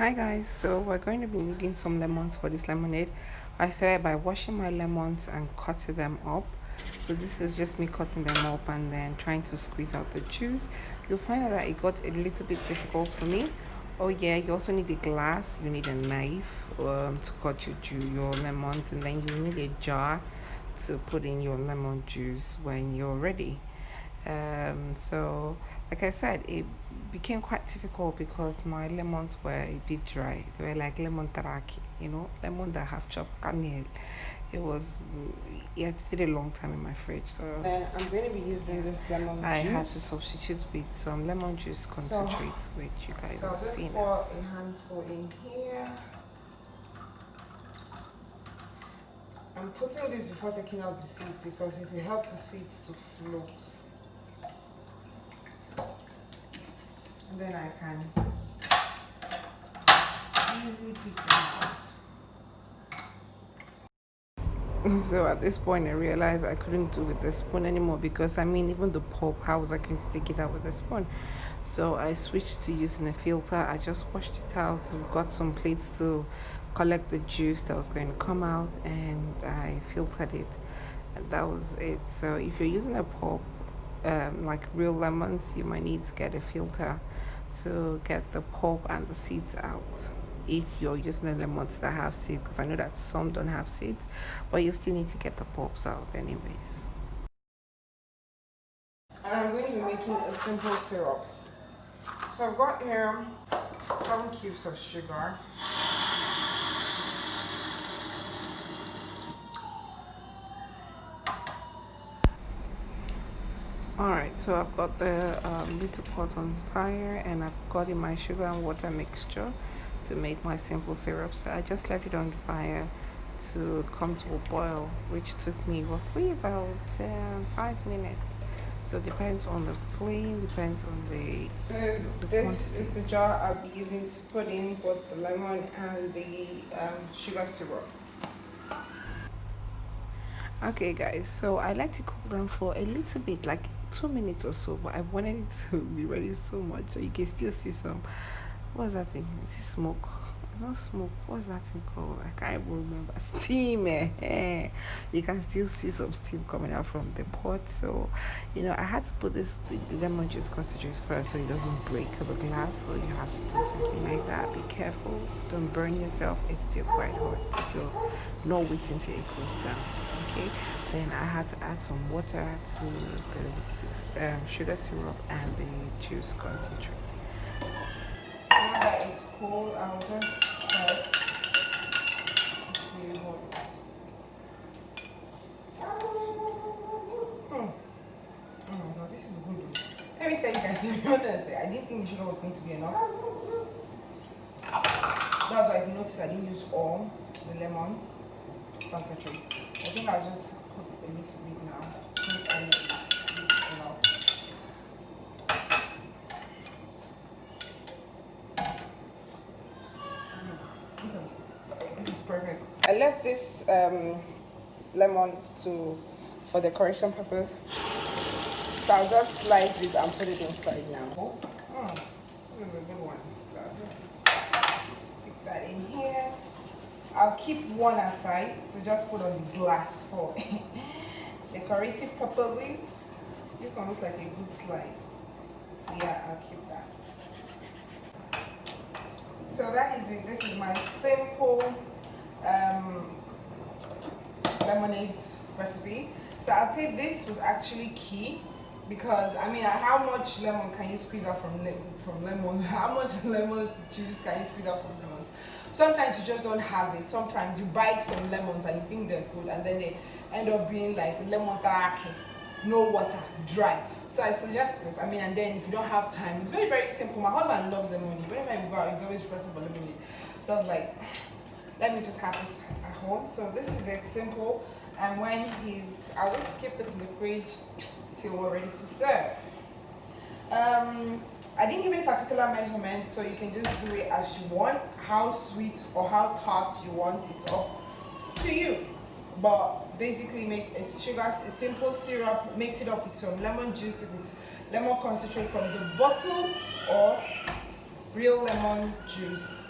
Hi guys, so we're going to be needing some lemons for this lemonade. I started by washing my lemons and cutting them up. So this is just me cutting them up and then trying to squeeze out the juice. You'll find that it got a little bit difficult for me. Oh yeah, you also need a glass, you need a knife to cut your lemons, and then you need a jar to put in your lemon juice when you're ready. So, like I said, it became quite difficult because my lemons were a bit dry. They were like lemon taraki, lemon that have chopped kernel. It stayed a long time in my fridge. So then I'm going to be using this lemon juice. I had to substitute with some lemon juice concentrate, which you guys have seen. So I'll just pour a handful in here. I'm putting this before taking out the seeds because it will help the seeds to float. And then I can easily pick them out. So at this point I realized I couldn't do with the spoon anymore because even the pulp, how was I going to take it out with the spoon? So I switched to using a filter. I just washed it out and got some plates to collect the juice that was going to come out, and I filtered it, and that was it. So if you're using a pulp, like real lemons, you might need to get a filter to get the pulp and the seeds out if you're using the lemons that have seeds, because I know that some don't have seeds, but you still need to get the pulps out anyways. I'm going to be making a simple syrup. So I've got here 7 cubes of sugar, Alright, so I've got the little pot on fire, and I've got in my sugar and water mixture to make my simple syrup. So I just left it on the fire to come to a boil, which took me roughly about 5 minutes. So it depends on the flame, depends on the this quantity. Is the jar I'll be using to put in both the lemon and the sugar syrup. Okay guys, so I like to cook them for a little bit, like 2 minutes or so, but I wanted it to be ready so much so you can still see some, what's that thing? Is it smoke? Not smoke, what's that thing called? I can't even remember. Steam. You can still see some steam coming out from the pot. So I had to put the lemon juice concentrate first so it doesn't break the glass. So you have to do something like that. Be careful, don't burn yourself. It's still quite hot if you're not waiting till it cools down. Okay, then I had to add some water to the sugar syrup and the juice concentrate. Now that it's cold, I'll just test to see what. Oh my god, this is good. Let me tell you guys, to be honest, I didn't think the sugar was going to be enough. That's why if you notice I didn't use all the lemon concentrate. I think I'll just put a little bit now since I know it's enough. Okay. This is perfect. I left this lemon for decoration purpose. So I'll just slice it and put it inside now. This is a good one. So I'll just stick that in here. I'll keep one aside, so just put on the glass for decorative purposes. This one looks like a good slice. So yeah, I'll keep that. So that is it. This is my simple lemonade recipe. So I'd say this was actually key because how much lemon can you squeeze out from lemon? How much lemon juice can you squeeze out from lemons? Sometimes you just don't have it. Sometimes you buy some lemons and you think they're good, and then they end up being like lemon taraki, no water, dry. So I suggest this. And then if you don't have time, it's very, very simple. My husband loves lemonade. Whenever I go out, he's always requesting for lemonade. So I was like, let me just have this at home. So this is it, simple. And when I'll just keep this in the fridge till we're ready to serve. I didn't give any particular measurement, so you can just do it as you want, how sweet or how tart you want it, up to you. But basically make a simple syrup, mix it up with some lemon juice, if it's lemon concentrate from the bottle or real lemon juice.